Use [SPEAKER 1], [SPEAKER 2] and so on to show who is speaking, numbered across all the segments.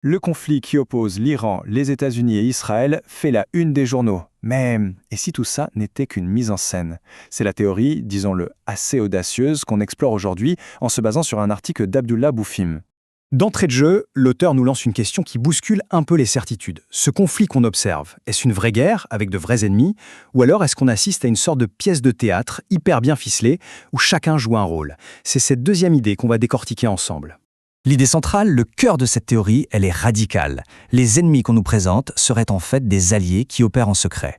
[SPEAKER 1] Le conflit qui oppose l'Iran, les États-Unis et Israël fait la une des journaux. Mais et si tout ça n'était qu'une mise en scène? C'est la théorie, disons-le, assez audacieuse qu'on explore aujourd'hui en se basant sur un article d'Abdullah Boufim.
[SPEAKER 2] D'entrée de jeu, l'auteur nous lance une question qui bouscule un peu les certitudes. Ce conflit qu'on observe, est-ce une vraie guerre avec de vrais ennemis, ou alors est-ce qu'on assiste à une sorte de pièce de théâtre hyper bien ficelée où chacun joue un rôle? C'est cette deuxième idée qu'on va décortiquer ensemble.
[SPEAKER 3] L'idée centrale, le cœur de cette théorie, elle est radicale. Les ennemis qu'on nous présente seraient en fait des alliés qui opèrent en secret.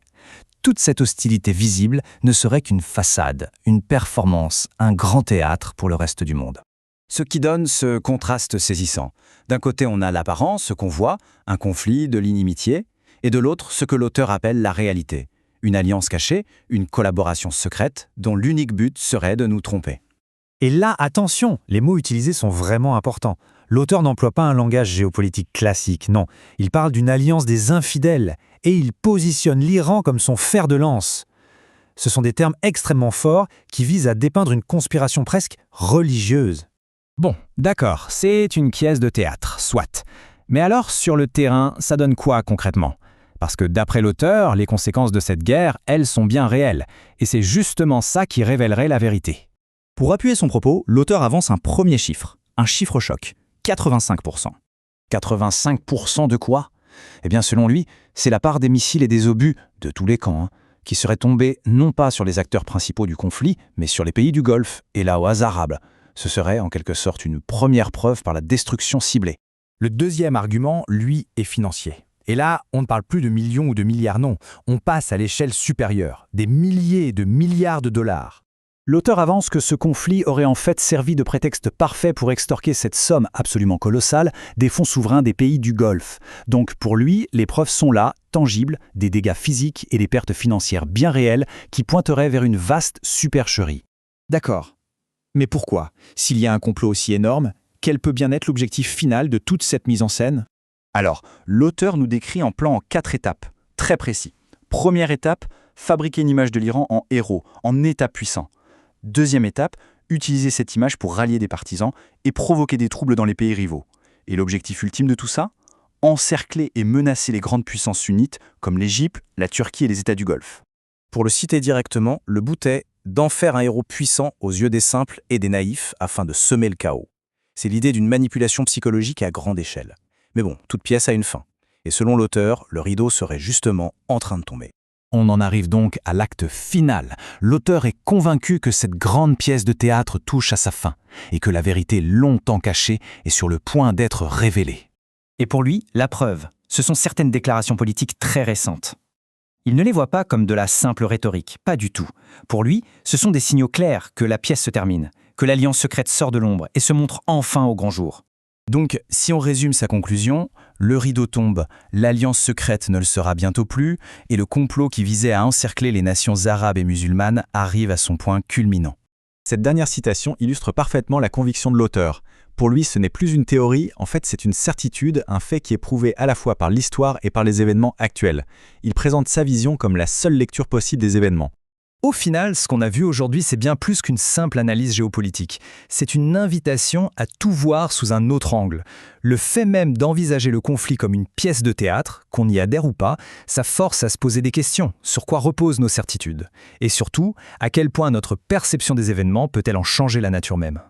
[SPEAKER 3] Toute cette hostilité visible ne serait qu'une façade, une performance, un grand théâtre pour le reste du monde. Ce qui donne ce contraste saisissant. D'un côté, on a l'apparence, ce qu'on voit, un conflit, de l'inimitié, et de l'autre, ce que l'auteur appelle la réalité. Une alliance cachée, une collaboration secrète, dont l'unique but serait de nous tromper.
[SPEAKER 4] Et là, attention, les mots utilisés sont vraiment importants. L'auteur n'emploie pas un langage géopolitique classique, non. Il parle d'une alliance des infidèles, et il positionne l'Iran comme son fer de lance. Ce sont des termes extrêmement forts qui visent à dépeindre une conspiration presque religieuse.
[SPEAKER 3] Bon, d'accord, c'est une pièce de théâtre, soit. Mais alors, sur le terrain, ça donne quoi concrètement? Parce que d'après l'auteur, les conséquences de cette guerre, elles sont bien réelles. Et c'est justement ça qui révélerait la vérité.
[SPEAKER 5] Pour appuyer son propos, l'auteur avance un premier chiffre, un chiffre choc, 85%.
[SPEAKER 3] 85% de quoi? Eh bien, selon lui, c'est la part des missiles et des obus, de tous les camps, qui seraient tombés non pas sur les acteurs principaux du conflit, mais sur les pays du Golfe et la oase arabe. Ce serait en quelque sorte une première preuve par la destruction ciblée.
[SPEAKER 4] Le deuxième argument, lui, est financier. Et là, on ne parle plus de millions ou de milliards, non. On passe à l'échelle supérieure, des milliers de milliards de dollars.
[SPEAKER 2] L'auteur avance que ce conflit aurait en fait servi de prétexte parfait pour extorquer cette somme absolument colossale des fonds souverains des pays du Golfe. Donc pour lui, les preuves sont là, tangibles, des dégâts physiques et des pertes financières bien réelles qui pointeraient vers une vaste supercherie.
[SPEAKER 5] D'accord. Mais pourquoi? S'il y a un complot aussi énorme, quel peut bien être l'objectif final de toute cette mise en scène? Alors, l'auteur nous décrit un plan en 4 étapes, très précis. Première étape, fabriquer une image de l'Iran en héros, en État puissant. Deuxième étape, utiliser cette image pour rallier des partisans et provoquer des troubles dans les pays rivaux. Et l'objectif ultime de tout ça? Encercler et menacer les grandes puissances sunnites comme l'Égypte, la Turquie et les États du Golfe. Pour le citer directement, le but est d'en faire un héros puissant aux yeux des simples et des naïfs afin de semer le chaos. C'est l'idée d'une manipulation psychologique à grande échelle. Mais bon, toute pièce a une fin. Et selon l'auteur, le rideau serait justement en train de tomber.
[SPEAKER 3] On en arrive donc à l'acte final. L'auteur est convaincu que cette grande pièce de théâtre touche à sa fin et que la vérité longtemps cachée est sur le point d'être révélée.
[SPEAKER 6] Et pour lui, la preuve, ce sont certaines déclarations politiques très récentes. Il ne les voit pas comme de la simple rhétorique, pas du tout. Pour lui, ce sont des signaux clairs que la pièce se termine, que l'alliance secrète sort de l'ombre et se montre enfin au grand jour.
[SPEAKER 3] Donc, si on résume sa conclusion, le rideau tombe, l'alliance secrète ne le sera bientôt plus, et le complot qui visait à encercler les nations arabes et musulmanes arrive à son point culminant.
[SPEAKER 1] Cette dernière citation illustre parfaitement la conviction de l'auteur. Pour lui, ce n'est plus une théorie, en fait c'est une certitude, un fait qui est prouvé à la fois par l'histoire et par les événements actuels. Il présente sa vision comme la seule lecture possible des événements.
[SPEAKER 2] Au final, ce qu'on a vu aujourd'hui, c'est bien plus qu'une simple analyse géopolitique. C'est une invitation à tout voir sous un autre angle. Le fait même d'envisager le conflit comme une pièce de théâtre, qu'on y adhère ou pas, ça force à se poser des questions. Sur quoi reposent nos certitudes? Et surtout, à quel point notre perception des événements peut-elle en changer la nature même?